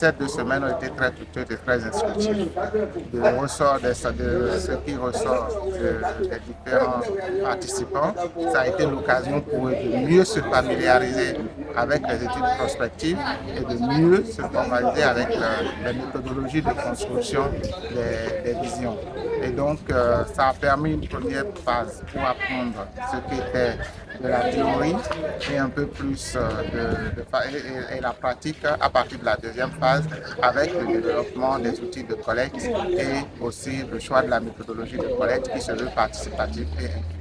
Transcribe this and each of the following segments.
Ces 2 semaines ont été très fructueuses et très instructives. De ce qui ressort des différents participants, ça a été l'occasion pour eux de mieux se familiariser avec les études prospectives et de mieux se formaliser avec les méthodologies de construction des visions. Et donc, ça a permis une première phase pour apprendre ce qu'était de la théorie et un peu plus et la pratique à partir de la deuxième phase avec le développement des outils de collecte et aussi le choix de la méthodologie de collecte qui se veut participative et inclusive.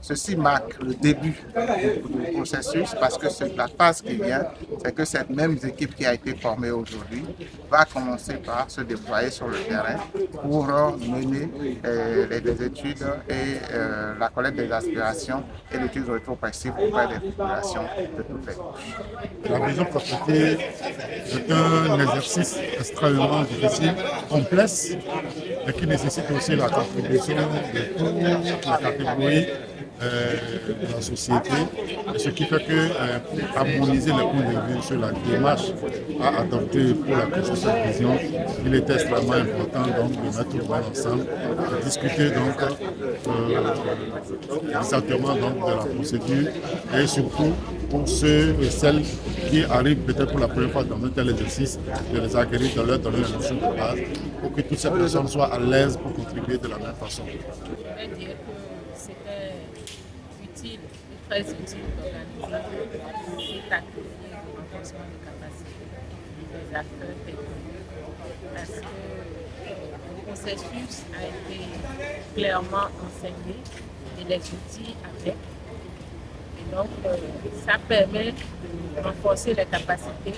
Ceci marque le début du processus parce que la phase qui vient, c'est que cette même équipe qui a été formée aujourd'hui va commencer par se déployer sur le terrain pour mener les études et la collecte des aspirations et l'étude rétrospective auprès des populations de toutes les couches. La vision prospective est un exercice extrêmement difficile, complexe, et qui nécessite aussi la contribution de toutes les catégories de la société, ce qui fait que pour harmoniser les points de vue sur la démarche à adopter pour la construction de vision, il est extrêmement important donc de mettre tout le monde ensemble, de discuter donc exactement donc de la procédure et surtout pour ceux et celles qui arrivent peut-être pour la première fois dans un tel exercice, de les acquérir, de leur donner la notion de base pour que toutes ces personnes soient à l'aise pour contribuer de la même façon. Utile et très utile d'organiser cet atelier de renforcement de capacité des acteurs techniques parce que le processus a été clairement enseigné et les outils avec. Et donc, ça permet de renforcer les capacités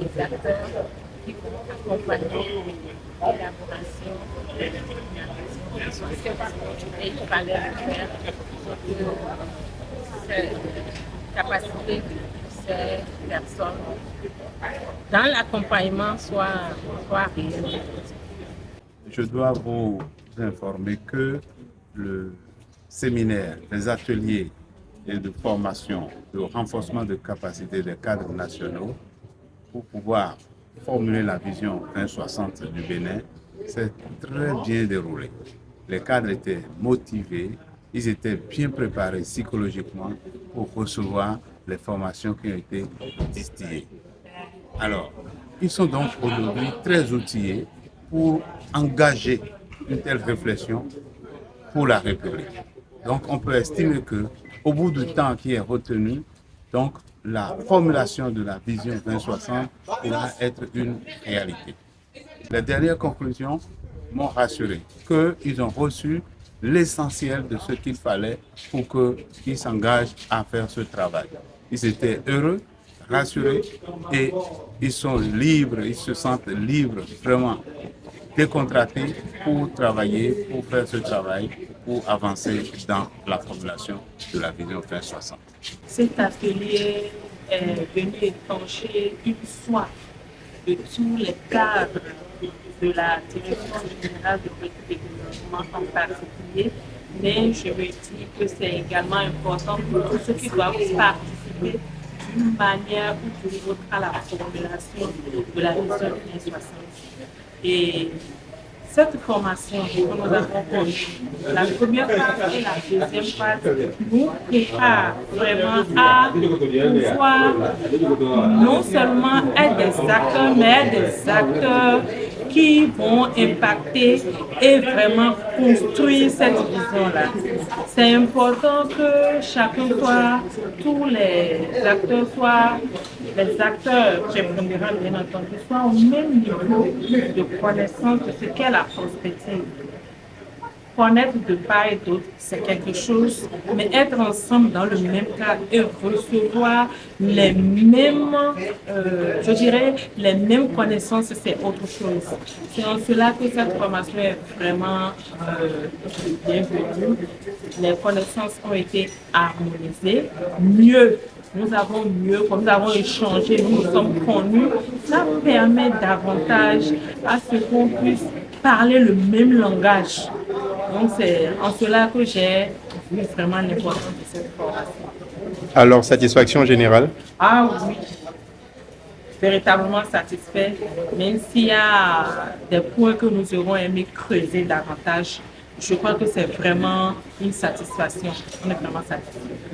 des acteurs qui vont accompagner l'élaboration de la vision. Et il fallait le faire ces capacités de ces personnes dans l'accompagnement soit réelles. Je dois vous informer que le séminaire, les ateliers de formation, de renforcement de capacité des cadres nationaux pour pouvoir formuler la vision 2060 du Bénin s'est très bien déroulé. Les cadres étaient motivés, ils étaient bien préparés psychologiquement pour recevoir les formations qui ont été distillées. Alors, ils sont donc aujourd'hui très outillés pour engager une telle réflexion pour la République. Donc, on peut estimer que, au bout du temps qui est retenu, donc la formulation de la vision 2060 pourra être une réalité. Les dernières conclusions m'ont rassuré qu'ils ont reçu l'essentiel de ce qu'il fallait pour qu'ils s'engagent à faire ce travail. Ils étaient heureux, rassurés et ils sont libres, ils se sentent libres, vraiment décontractés pour travailler, pour faire ce travail, pour avancer dans la formulation de la vision 2060. Cet atelier est venu étancher une soif de tous les cadres de la Direction générale de politique et développement en particulier, mais je me dis que c'est également important pour tous ceux qui doivent participer d'une manière ou d'une autre à la formulation de la vision 2060. Et cette formation que nous avons connue, la première phase et la deuxième phase, nous prépare vraiment à pouvoir non seulement être des acteurs, mais des acteurs qui vont impacter et vraiment construire cette vision-là. C'est important que chacun soit, tous les acteurs soient, les acteurs prépondérants bien entendu, soient au même niveau de connaissance de ce qu'est la prospective. Connaître de part et d'autre, c'est quelque chose, mais être ensemble dans le même cadre et recevoir les mêmes, je dirais, les mêmes connaissances, c'est autre chose. C'est en cela que cette formation est vraiment bienvenue. Les connaissances ont été harmonisées, mieux. Nous avons mieux, comme nous avons échangé, nous nous sommes connus. Ça permet davantage à ce qu'on puisse parler le même langage. Donc c'est en cela que j'ai vu vraiment l'importance de cette formation. Alors, satisfaction générale? Ah oui. véritablement satisfaits, même s'il y a des points que nous aurons aimé creuser davantage. Je crois que c'est vraiment une satisfaction. On est vraiment satisfait.